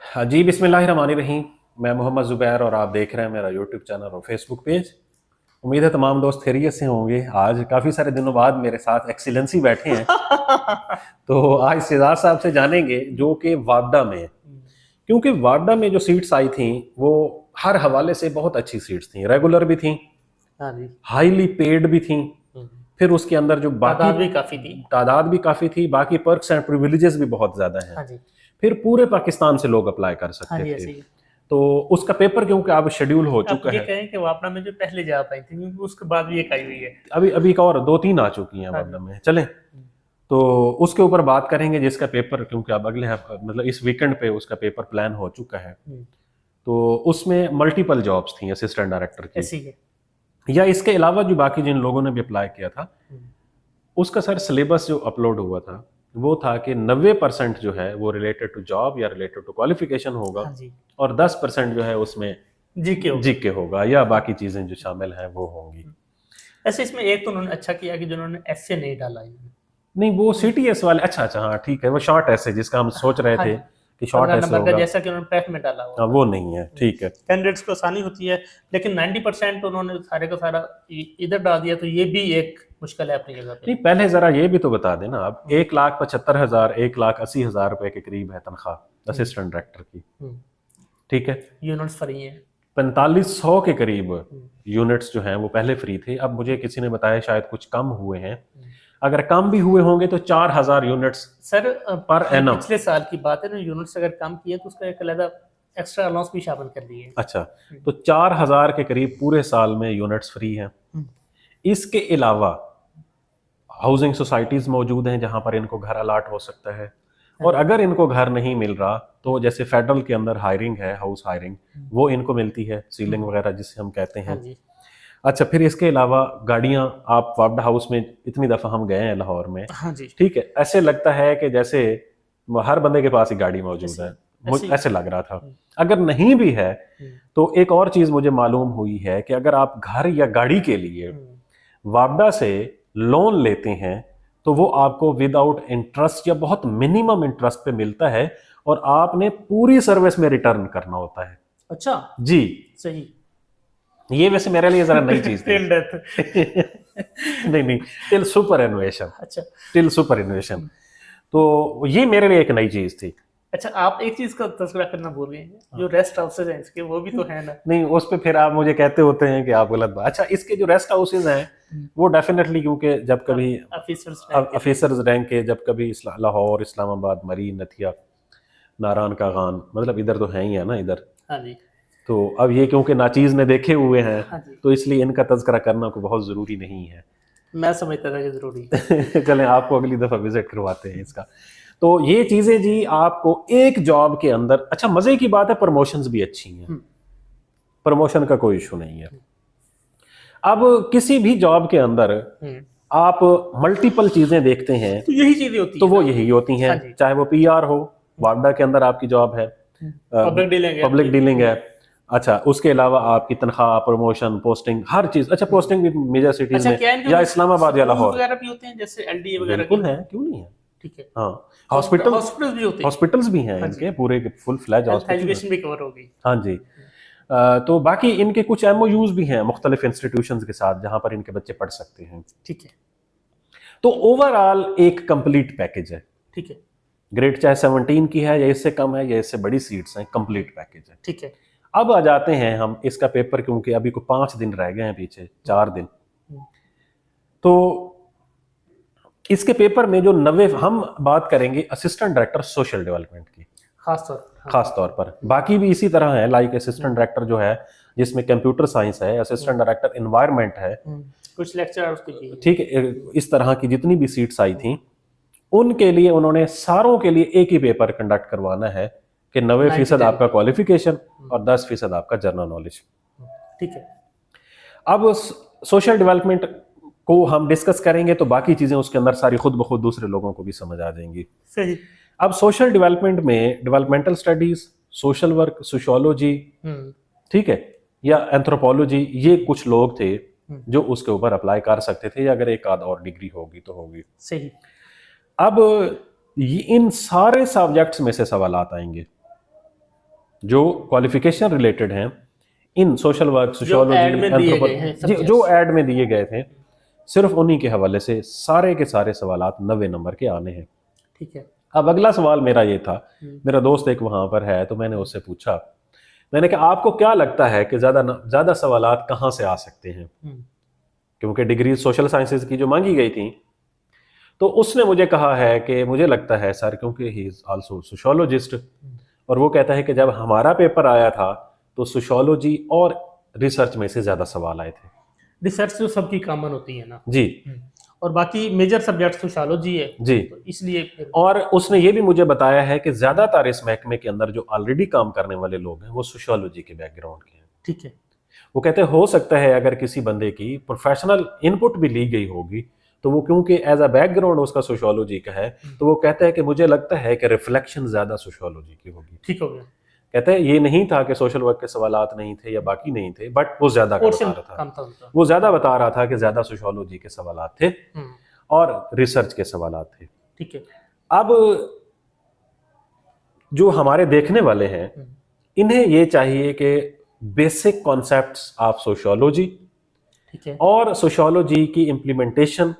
हाँ जी, बिस्मिल्लाहिर्रहमानिर्रहीम। मैं मोहम्मद ज़ुबैर और आप देख रहे हैं मेरा यूट्यूब चैनल और फेसबुक पेज। उम्मीद है तमाम दोस्त खैरियत से होंगे। आज काफ़ी सारे दिनों बाद मेरे साथ एक्सीलेंसी बैठे हैं। तो आज सिदार साहब से जानेंगे जो कि वापडा में है। क्योंकि वापडा में जो सीट्स आई थी वो हर हवाले से बहुत अच्छी सीट्स थी, रेगुलर भी थी, हाँ जी। हाईली पेड भी थी। फिर उसके अंदर जो बाकी तादाद भी काफी थी। तादाद भी काफ़ी थी, बाकी पर्क्स एंड प्रिविलेजेस भी बहुत ज़्यादा हैं। हाँ जी। फिर पूरे पाकिस्तान से लोग अप्लाई कर हाँ सकते जी, थे। ऐसे ही। तो उसका पेपर क्योंकि अब शेड्यूल हो आप चुका ये है। कहें कि वापड़ा में जो पहले जा पाई थी, क्योंकि उसके बाद भी एक आई हुई है। अभी अभी का और दो तीन आ चुकी हैं हाँ वापडा जी। में, चलें। तो उसके ऊपर बात करेंगे जिसका पेपर क्योंकि अब अगले मतलब इस वीकेंड पे उसका पेपर प्लान हो चुका है। तो उसमें मल्टीपल जॉब्स थी असिस्टेंट डायरेक्टर की, ऐसी है। या इसके अलावा जो बाकी जिन लोगों ने भी अप्लाई किया था उसका सर सिलेबस जो अपलोड हुआ था वो था कि 90% जो है वो रिलेटेड टू जॉब या रिलेटेड टू क्वालिफिकेशन होगा, हाँ जी। और 10% जो है उसमें जी के होगा। जीके होगा या बाकी चीजें जो शामिल हैं वो होंगी। ऐसे इसमें एक तो उन्होंने अच्छा किया कि जिन्होंने ऐसे नहीं डाला इन्होंने। नहीं, वो सीटीएस वाले, अच्छा अच्छा, हाँ ठीक है, वो शॉर्ट ऐसे जिसका हम सोच रहे हाँ थे जी। कि शॉर्ट 15 ऐसे नंबर का होगा। जैसा कि उन्होंने पैक में डाला हाँ, हुआ वो था। नहीं है, ठीक है। कैंडिडेट्स को आसानी होती है, लेकिन 90% उन्होंने सारे का सारा इधर डाल दिया, तो ये भी एक मुश्किल है अपनी जगह पे। नहीं, पहले जरा ये भी तो बता देना, अब 1,75,000 1,80,000 रुपए के करीब है तनख्वाह असिस्टेंट डायरेक्टर की, ठीक है। यूनिट्स फ्री हैं। 4500 के करीब यूनिट्स जो हैं वो पहले फ्री थे, अब मुझे किसी ने बताया शायद कुछ कम हुए हैं। अगर कम भी हुए होंगे तो 4,000 यूनिट्स सर पर ये एनम। पिछले साल की बात है ना, यूनिट्स अगर कम किए तो उसका एक अलग एक्स्ट्रा अलाउंस भी शामिल कर दिए। अच्छा, तो 4,000 के करीब पूरे साल में यूनिट्स फ्री हैं। इसके अलावा हाउसिंग सोसाइटीज मौजूद हैं जहां पर इनको घर अलाट हो सकता है, और अगर इनको घर नहीं मिल रहा तो जैसे फेडरल के अंदर हायरिंग है, हाउस हायरिंग, वो इनको मिलती है, सीलिंग वगैरह जिसे हम कहते हैं। हाँ जी। अच्छा, फिर इसके अलावा गाड़ियां, आप वापडा हाउस में इतनी दफ़ा हम गए हैं लाहौर में, हाँ जी। ठीक है, ऐसे लगता है कि जैसे हर बंदे के पास ही गाड़ी मौजूद है, मुझे ऐसे लग रहा था। अगर नहीं भी है तो एक और चीज़ मुझे मालूम हुई है कि अगर आप घर या गाड़ी के लिए वापडा से लोन लेते हैं तो वो आपको विदाउट इंटरेस्ट या बहुत मिनिमम इंटरेस्ट पे मिलता है, और आपने पूरी सर्विस में रिटर्न करना होता है। अच्छा जी, सही। ये वैसे मेरे लिए जरा नई चीज थी। Till death. नहीं नहीं, टिल सुपर एनुएशन, अच्छा। टिल सुपर एनुएशन, तो ये मेरे लिए एक नई चीज थी। अच्छा, आप एक चीज का तस्करा करना भूल गए हैं, जो रेस्ट हाउसेज हैं इसके, वो भी तो है ना। नहीं, उस पे फिर आप मुझे कहते होते हैं कि आप गलत बात। अच्छा, इसके जो रेस्ट हाउसेज हैं वो डेफिनेटली, क्योंकि जब कभी ऑफिसर्स रैंक के जब कभी लाहौर, इस्लामाबाद, मरी, नथिया, नारायण का खान, मतलब इधर तो है ही है ना इधर। हाँ जी। तो अब ये क्योंकि नाचीज ने देखे हुए हैं, हाँ जी। तो इसलिए इनका तज़किरा करना को बहुत ज़रूरी नहीं है। मैं समझता था कि जरूरी। चलें, आपको अगली दफ़ा विजिट करवाते हैं इसका। तो ये चीज़ें जी आपको एक जॉब के अंदर, अच्छा मज़े की बात है प्रमोशंस भी अच्छी हैं, प्रमोशन का कोई इशू नहीं है। अब किसी भी जॉब के अंदर आप मल्टीपल चीज़ें देखते हैं तो यही चीजें होती तो हैं वो ना। यही होती हैं, हाँ जी। चाहे वो पीआर हो, वापडा के अंदर आपकी जॉब है, पब्लिक डीलिंग है। अच्छा, उसके अलावा आपकी तनख्वाह, प्रमोशन, पोस्टिंग, हर चीज। अच्छा, पोस्टिंग भी मेजर सिटीज अच्छा, में क्या इनके या कुछ इस्लामाबाद या स्कूल लाहौर। वगैरह भी होते हैं जैसे एलडीए वगैरह बिल्कुल की? है, क्यों नहीं है। ठीक है। हाँ, हॉस्पिटल, हॉस्पिटल्स भी होते हैं। हॉस्पिटल्स भी हैं हाँ इनके, जी। पूरे full fledge health hospital. Education भी कवर होगी। हाँ जी। तो बाकी इनके कुछ एमओयूज भी हैं मुख्तलिफ इंस्टीट्यूशंस के साथ जहां पर इनके बच्चे पढ़ सकते हैं। ठीक है। तो ओवरऑल एक कंप्लीट पैकेज है। ठीक है। ग्रेड चाहे 17 की है या इससे कम है या इससे बड़ी सीट्स हैं, कंप्लीट पैकेज है। ठीक है। अब आ जाते हैं हम इसका पेपर, क्योंकि अभी को 5 दिन रह गए हैं पीछे, 4 दिन। तो इसके पेपर में जो 90, हम बात करेंगे असिस्टेंट डायरेक्टर सोशल डेवलपमेंट की खास तौर पर, बाकी भी इसी तरह है, लाइक असिस्टेंट डायरेक्टर जो है जिसमें कंप्यूटर साइंस है, असिस्टेंट डायरेक्टर एनवायरनमेंट है, कुछ लेक्चर उसके, ठीक है। इस तरह की जितनी भी सीट्स आई थी उनके लिए उन्होंने सारों के लिए एक ही पेपर कंडक्ट करवाना है कि 90% आपका क्वालिफिकेशन और 10% आपका जनरल नॉलेज। ठीक है। अब सोशल डेवलपमेंट को हम डिस्कस करेंगे तो बाकी चीजें उसके अंदर सारी खुद ब खुद दूसरे लोगों को भी समझ आ जाएंगी। सही। अब सोशल डेवलपमेंट में developmental studies, social work, sociology, ठीक है, या एंथ्रोपोलॉजी, ये कुछ लोग थे जो उसके ऊपर अप्लाई कर सकते थे, या अगर एक आध और डिग्री होगी तो होगी। सही। अब इन सारे सब्जेक्ट्स में से सवाल आएंगे, जो क्वालिफिकेशन रिलेटेड हैं इन सोशल वर्क, जो सोशियोलॉजी, ऐड में दिए गए हैं एंथ्रोपोलॉजी, जो ऐड में दिए गए थे, सिर्फ उन्हीं के हवाले से सारे के सारे सवालात 90 नंबर के आने हैं। ठीक है। अब अगला सवाल मेरा ये था, मेरा दोस्त एक वहां पर है, तो मैंने उससे पूछा, मैंने कहा आपको क्या लगता है कि ज्यादा सवालात कहाँ से आ सकते हैं, क्योंकि डिग्री सोशल साइंसेज की जो मांगी गई थी, तो उसने मुझे कहा है कि मुझे लगता है सर, क्योंकि ही इज आल्सो सोशियोलॉजिस्ट, और वो कहता है कि जब हमारा पेपर आया था तो सोशियोलॉजी और रिसर्च में से ज्यादा सवाल आए थे। रिसर्च तो सबकी कॉमन होती है ना जी, और बाकी मेजर सब्जेक्ट सोशियोलॉजी है जी, तो इसलिए फिर और उसने ये भी मुझे बताया है कि ज्यादातर इस महकमे के अंदर जो ऑलरेडी काम करने वाले लोग हैं वो सोशियोलॉजी के बैकग्राउंड के हैं। ठीक है। वो कहते हैं हो सकता है अगर किसी बंदे की प्रोफेशनल इनपुट भी ली गई होगी, तो वो क्योंकि एज अ बैकग्राउंड उसका सोशियोलॉजी का है, तो वो कहता है कि मुझे लगता है कि रिफ्लेक्शन ज्यादा सोशियोलॉजी की होगी। ठीक हो गया। कहते हैं ये नहीं था कि सोशल वर्क के सवालात नहीं थे या बाकी नहीं थे, बट वो ज्यादा बता पोर्शन रहा था, कम था उनका। वो ज्यादा बता रहा था कि ज्यादा सोशियोलॉजी के सवालात थे और रिसर्च के सवालात थे। ठीक है। अब जो हमारे देखने वाले हैं, इन्हें ये चाहिए कि बेसिक कॉन्सेप्ट्स ऑफ सोशियोलॉजी ठीक है। और सोशियोलॉजी की इम्प्लीमेंटेशन,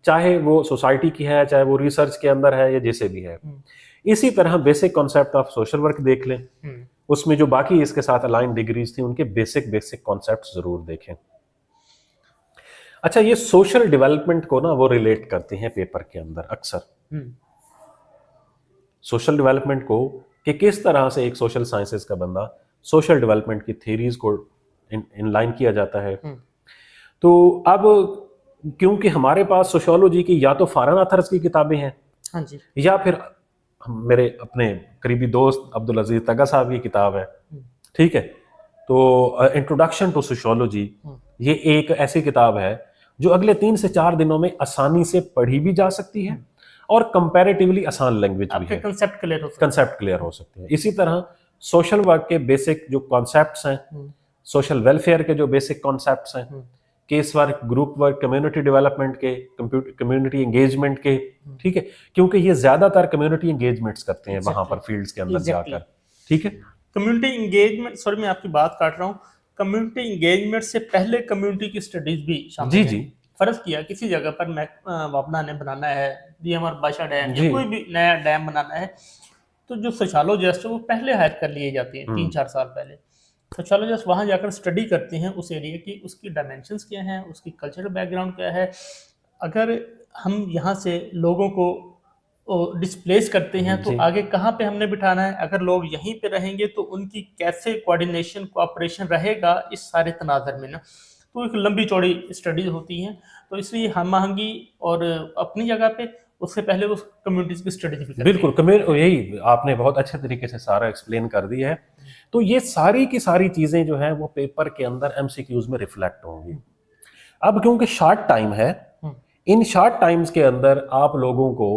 चाहे वो सोसाइटी की है, चाहे वो रिसर्च के अंदर है या जैसे भी है, इसी तरह basic concept of social work देख लें, उसमें जो बाकी इसके साथ अलाइन डिग्रीज थी उनके बेसिक कॉन्सेप्ट जरूर देखें। अच्छा, ये सोशल डेवलपमेंट को ना वो रिलेट करते हैं पेपर के अंदर अक्सर, सोशल डेवलपमेंट को, कि किस तरह से एक सोशल साइंसेस का बंदा सोशल डेवलपमेंट की थ्योरीज को इनलाइन किया जाता है। तो अब क्योंकि हमारे पास सोशियोलॉजी की या तो फॉरेन ऑथर्स की किताबें हैं, हाँ जी, या फिर मेरे अपने करीबी दोस्त अब्दुल अजीज तगा साहब की किताब है, ठीक है, तो इंट्रोडक्शन टू सोशियोलॉजी, ये एक ऐसी किताब है जो अगले 3 से 4 दिनों में आसानी से पढ़ी भी जा सकती है और कंपैरेटिवली आसान लैंग्वेज भी आपके है, कंसेप्ट क्लियर हो सकते कंसेप्ट क्लियर हो सकते हैं। इसी तरह सोशल वर्क के बेसिक जो कॉन्सेप्ट्स हैं, सोशल वेलफेयर के जो बेसिक कॉन्सेप्ट्स हैं, case work, group work, community development के, कम्युनिटी एंगेजमेंट के, ठीक है, क्योंकि ये ज्यादातर कम्युनिटी एंगेजमेंट्स करते हैं वहां पर फील्ड्स के अंदर जाकर, ठीक है। कम्युनिटी एंगेजमेंट, सॉरी मैं आपकी बात काट रहा हूँ, कम्युनिटी एंगेजमेंट से पहले कम्युनिटी की स्टडीज भी शामिल जी हैं। जी, फर्ज किया किसी जगह पर वापना ने बनाना है डीएम और बादशाह डैम जी। या कोई भी नया डैम बनाना है, तो जो सोशियोलॉजिस्ट है वो पहले हायर कर लिए जाते हैं 3-4 साल पहले। सोशियोलॉजिस्ट वहाँ जाकर स्टडी करते हैं उस एरिया की, उसकी डायमेंशंस क्या हैं, उसकी कल्चरल बैकग्राउंड क्या है। अगर हम यहाँ से लोगों को डिस्प्लेस करते हैं तो जी। आगे कहाँ पे हमने बिठाना है, अगर लोग यहीं पे रहेंगे तो उनकी कैसे कोऑर्डिनेशन कोऑपरेशन रहेगा इस सारे तनाज़र में ना, तो एक लंबी चौड़ी स्टडीज होती हैं। तो इसलिए हम आहंगी और अपनी जगह पे उससे पहले उस कम्युनिटीज की स्टडीज भी करते हैं। बिल्कुल, यही आपने बहुत अच्छे तरीके से सारा एक्सप्लेन कर दिया है। तो ये सारी की सारी चीजें जो है वो पेपर के अंदर एमसीक्यूज में रिफ्लेक्ट होंगी। अब क्योंकि शॉर्ट टाइम है, इन शॉर्ट टाइम्स के अंदर आप लोगों को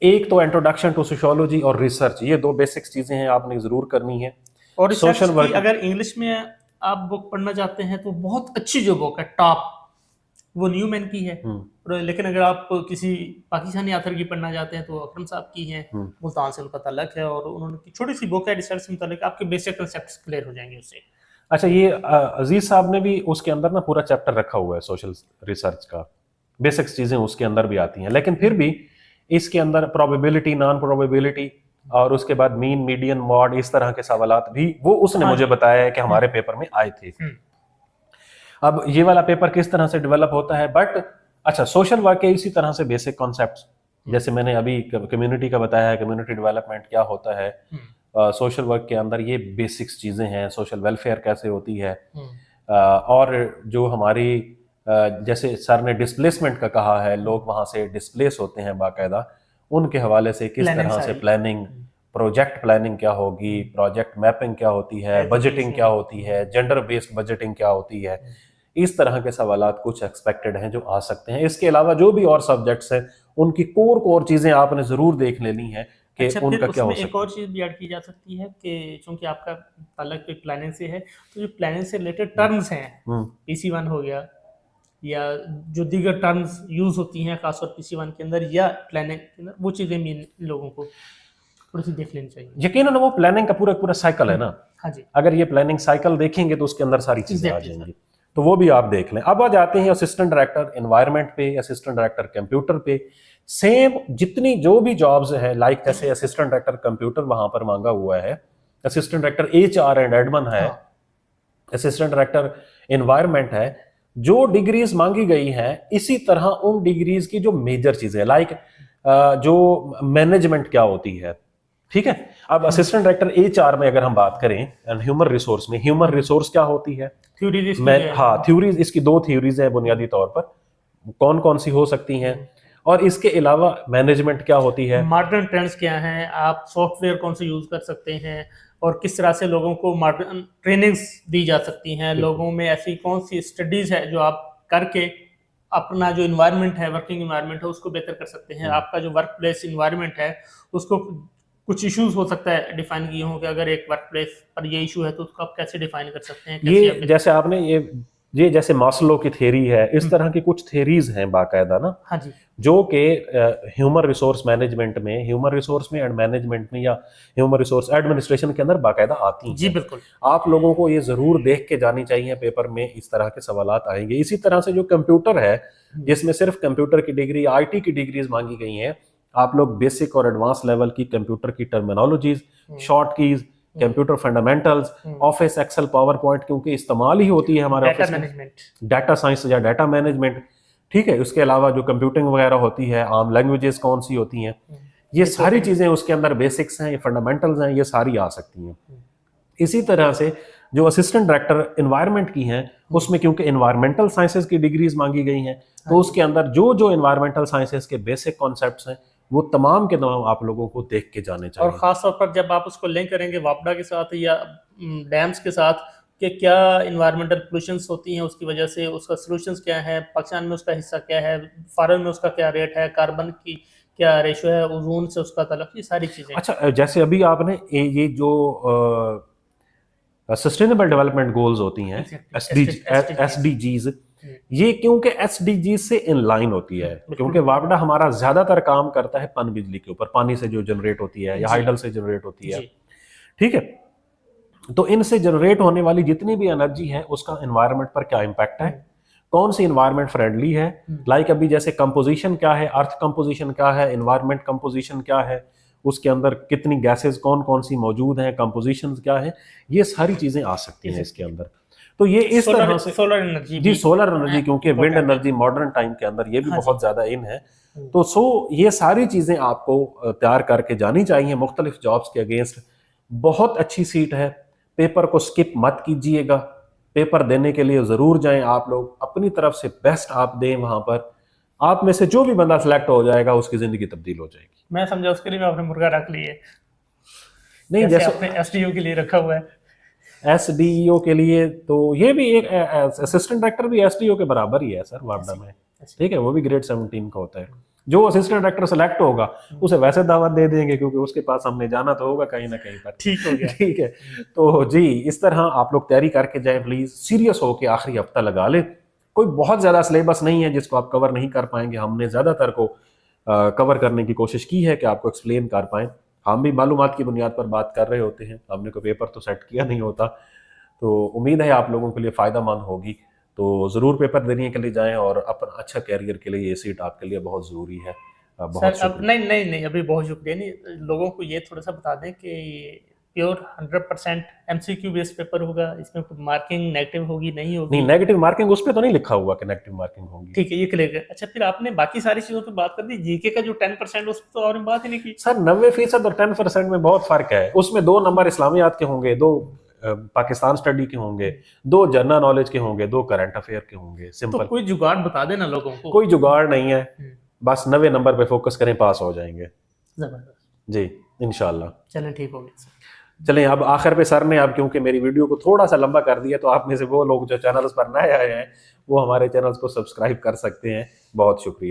एक तो इंट्रोडक्शन टू सोशियोलॉजी और रिसर्च, ये 2 बेसिक चीजें हैं आपने जरूर करनी है। और सोशल रिसर्च वर्क, की अगर इंग्लिश में आप बुक पढ़ना चाहते हैं तो बहुत अच्छी जो बुक है टॉप, वो न्यूमैन की है। लेकिन अगर आप किसी पाकिस्तानी ऑथर की पढ़ना चाहते हैं तो अकरम साहब की है, मुल्तान से उनका तल्लक है और उन्होंने छोटी सी बुक है रिसर्च से मुतालिक, आपके बेसिक कंसेप्ट्स क्लियर हो जाएंगे उससे। अच्छा, ये अजीज साहब ने भी उसके अंदर ना पूरा चैप्टर रखा हुआ है सोशल रिसर्च का, बेसिक्स चीजें उसके अंदर भी आती हैं, लेकिन फिर भी इसके अंदर प्रोबेबिलिटी, नॉन प्रोबेबिलिटी और उसके बाद मीन, मीडियन, मॉड, इस तरह के सवालात भी वो उसने मुझे बताया है कि हमारे पेपर में आए थे। अब ये वाला पेपर किस तरह से डेवलप होता है, बट अच्छा, सोशल वर्क के इसी तरह से बेसिक कॉन्सेप्ट्स, जैसे मैंने अभी कम्युनिटी का बताया है, कम्युनिटी डेवलपमेंट क्या होता है, सोशल वर्क के अंदर ये बेसिक्स चीजें हैं, सोशल वेलफेयर कैसे होती है, और जो हमारी जैसे सर ने डिस्प्लेसमेंट का कहा है, लोग वहां से डिस्प्लेस होते हैं बाकायदा, उनके हवाले से किस तरह से प्लानिंग, प्रोजेक्ट प्लानिंग क्या होगी, प्रोजेक्ट मैपिंग क्या होती है, बजटिंग क्या होती है, जेंडर बेस्ड बजटिंग क्या होती है, इस तरह के सवालात कुछ एक्सपेक्टेड हैं जो आ सकते हैं। इसके अलावा जो भी और सब्जेक्ट्स हैं उनकी कोर चीजें आपने जरूर देख लेनी है कि अच्छा, उनका क्या हो सकता है। एक और चीज भी ऐड की जा सकती है कि चूंकि आपका ताल्लुक प्लानिंग से है, तो जो प्लानिंग से रिलेटेड टर्म्स हैं, PC1 हो गया या जो दीगर टर्म्स यूज होती हैं खासतौर PC1 के अंदर या प्लानिंग के अंदर, वो चीजें भी लोगों को थोड़ी सी देख लेनी चाहिए। यकीनन वो प्लानिंग का पूरा पूरा साइकिल है ना। हाँ जी, अगर ये प्लानिंग साइकिल देखेंगे तो उसके अंदर सारी चीजें आ Exactly, जाएंगी, तो वो भी आप देख लें। अब आ जाते हैं असिस्टेंट डायरेक्टर एनवायरनमेंट पे, असिस्टेंट डायरेक्टर कंप्यूटर पे। सेम जितनी जो भी जॉब्स है, लाइक जैसे असिस्टेंट डायरेक्टर कंप्यूटर वहां पर मांगा हुआ है, assistant director HR and admin है, हाँ, असिस्टेंट डायरेक्टर एनवायरनमेंट है। जो डिग्रीज मांगी गई हैं इसी तरह उन डिग्रीज की जो मेजर चीजें, लाइक जो मैनेजमेंट क्या होती है, ठीक है। अब असिस्टेंट डायरेक्टर HR में अगर हम बात करें, ह्यूमन रिसोर्स में, ह्यूमन रिसोर्स क्या होती है, थ्योरी इसकी मैं क्या है? हाँ थ्योरीज, इसकी 2 थ्योरीज हैं बुनियादी तौर पर, कौन कौन सी हो सकती हैं, और इसके अलावा मैनेजमेंट क्या होती है। मॉडर्न ट्रेंड्स क्या हैं, आप सॉफ्टवेयर कौन से यूज कर सकते हैं, और किस तरह से लोगों को मॉडर्न ट्रेनिंग्स दी जा सकती हैं, लोगों में ऐसी कौन सी स्टडीज है जो आप करके अपना जो इन्वायरमेंट है, वर्किंग इन्वायरमेंट है, उसको बेहतर कर सकते हैं। आपका जो वर्क प्लेस इन्वायरमेंट है उसको कुछ इश्यूज हो सकता है डिफाइन किए हों कि अगर एक वर्क प्लेस पर ये इशू है तो उसको आप कैसे डिफाइन कर सकते हैं, कैसे ये जैसे आपने ये जैसे मास्लो की थ्योरी है, इस तरह की कुछ थ्योरीज हैं बाकायदा ना, हाँ जी, जो कि ह्यूमन रिसोर्स मैनेजमेंट में, ह्यूमन रिसोर्स में एंड मैनेजमेंट में, या ह्यूमन रिसोर्स एडमिनिस्ट्रेशन के अंदर बाकायदा आती जी हैं। बिल्कुल। आप लोगों को ये जरूर देख के जानी चाहिए, पेपर में इस तरह के सवालात आएंगे। इसी तरह से जो कंप्यूटर है, जिसमें सिर्फ कंप्यूटर की डिग्री, IT की डिग्रीज मांगी गई हैं, आप लोग बेसिक और एडवांस लेवल की कंप्यूटर की terminologies, short keys, computer fundamentals, office Excel PowerPoint, क्योंकि इस्तेमाल ही होती है हमारे डाटा ऑफिस में, मैनेजमेंट, डाटा साइंस या डाटा मैनेजमेंट, ठीक है। उसके अलावा जो कंप्यूटिंग वगैरह होती है, आम लैंग्वेजेस कौन सी होती हैं, ये सारी चीजें उसके अंदर बेसिक्स हैं, ये फंडामेंटल्स हैं, ये सारी आ सकती हैं। इसी तरह से जो असिस्टेंट डायरेक्टर एनवायरनमेंट की हैं, उसमें क्योंकि एनवायरमेंटल साइंसेज की डिग्रीज मांगी गई हैं, तो उसके अंदर जो जो एनवायरमेंटल साइंसेज के बेसिक कॉन्सेप्ट्स हैं वो तमाम के तमाम आप लोगों को देख के जाने और चाहिए। ख़ास तौर पर जब आप उसको लिंक करेंगे वापडा के साथ या डैम्स के साथ, कि क्या इन्वायरमेंटल पोल्यूशंस होती हैं, उसकी वजह से उसका सॉल्यूशंस क्या है, पाकिस्तान में उसका हिस्सा क्या है, फॉरेन में उसका क्या रेट है, कार्बन की क्या रेशो है, ओजोन से उसका तलक, ये सारी चीज़ें। अच्छा, जैसे अभी आपने ये जो सस्टेनेबल डेवलपमेंट गोल्स होती हैं, SDGs, ये क्योंकि SDGs से इन लाइन होती है, क्योंकि वापडा हमारा ज्यादातर काम करता है पन बिजली के ऊपर, पानी से जो जनरेट होती है या हाइडल से जनरेट होती है, ठीक है। तो इनसे जनरेट होने वाली जितनी भी एनर्जी है उसका एनवायरनमेंट पर क्या इम्पैक्ट है, कौन सी एनवायरनमेंट फ्रेंडली है, लाइक अभी जैसे कंपोजिशन क्या है, अर्थ कंपोजिशन क्या है, एनवायरनमेंट कंपोजिशन क्या है, उसके अंदर कितनी गैसेस कौन कौन सी मौजूद हैं, कंपोजिशन क्या है, ये सारी चीजें आ सकती हैं इसके अंदर। तो ये इस तरह से सोलर एनर्जी, जी सोलर एनर्जी, क्योंकि विंड एनर्जी मॉडर्न टाइम के अंदर ये भी बहुत ज्यादा इन है। तो ये सारी चीजें आपको तैयार करके जानी चाहिए मुख्तलिफ जॉब्स के अगेंस्ट। बहुत अच्छी सीट है, पेपर को स्किप मत कीजिएगा, पेपर देने के लिए जरूर जाएं, आप लोग अपनी तरफ से बेस्ट आप दें वहां पर। आप में से जो भी बंदा सिलेक्ट हो जाएगा उसकी जिंदगी तब्दील हो जाएगी। मैं समझा उसके लिए आपने मुर्गा रख लिए, नहीं जैसे आपने SDO के लिए रखा हुआ है। SDO के लिए तो ये भी एक असिस्टेंट डायरेक्टर भी SDO के बराबर ही है सर वापडा में, ठीक है। वो भी ग्रेड 17 का होता है। जो असिस्टेंट डायरेक्टर सेलेक्ट होगा उसे वैसे दावत दे देंगे, क्योंकि उसके पास हमने जाना तो होगा कहीं ना कहीं पर, ठीक हो गया। ठीक है। तो जी इस तरह आप लोग तैयारी करके जाएं, प्लीज सीरियस होके आखिरी हफ्ता लगा ले। कोई बहुत ज्यादा सिलेबस नहीं है जिसको आप कवर नहीं कर पाएंगे, हमने ज्यादातर को कवर करने की कोशिश की है कि आपको एक्सप्लेन कर पाएं। हम भी मालूमात की बुनियाद पर बात कर रहे होते हैं, हमने कोई पेपर तो सेट किया नहीं होता। तो उम्मीद है आप लोगों के लिए फ़ायदामंद होगी। तो ज़रूर पेपर देने के लिए जाएं और अपना अच्छा कैरियर के लिए ये सीट आपके लिए बहुत ज़रूरी है। बहुत सर अब नहीं अभी बहुत शुक्रिया नहीं, लोगों को ये थोड़ा सा बता दें कि प्योर 100% MCQ बेस्ड पेपर होगा, इसमें कोई मार्किंग नेगेटिव होगी नहीं होगी? नहीं, नेगेटिव मार्किंग उस पर तो नहीं लिखा हुआ कि नेगेटिव मार्किंग होगी। ठीक है, ये क्लियर है। अच्छा, फिर आपने बाकी सारी चीजों पे बात कर दी, जीके का जो 10% उस पर तो और बात ही नहीं की। सर 90% और 10% में बहुत फर्क है। उसमें 2 नंबर इस्लामियात के होंगे, 2 पाकिस्तान स्टडी के होंगे, 2 जनरल नॉलेज के होंगे, 2 करंट अफेयर के होंगे। सिंपल। तो कोई जुगाड़ बता देना लोगों को। कोई जुगाड़ नहीं है, बस 90 नंबर पे फोकस करें, पास हो जाएंगे। जबरदस्त जी इंशाल्लाह। चलें, ठीक हो गया। चलें, अब आखिर पे सर ने अब क्योंकि मेरी वीडियो को थोड़ा सा लंबा कर दिया, तो आप में से वो लोग जो चैनल्स पर नए आए हैं वो हमारे चैनल्स को सब्सक्राइब कर सकते हैं। बहुत शुक्रिया।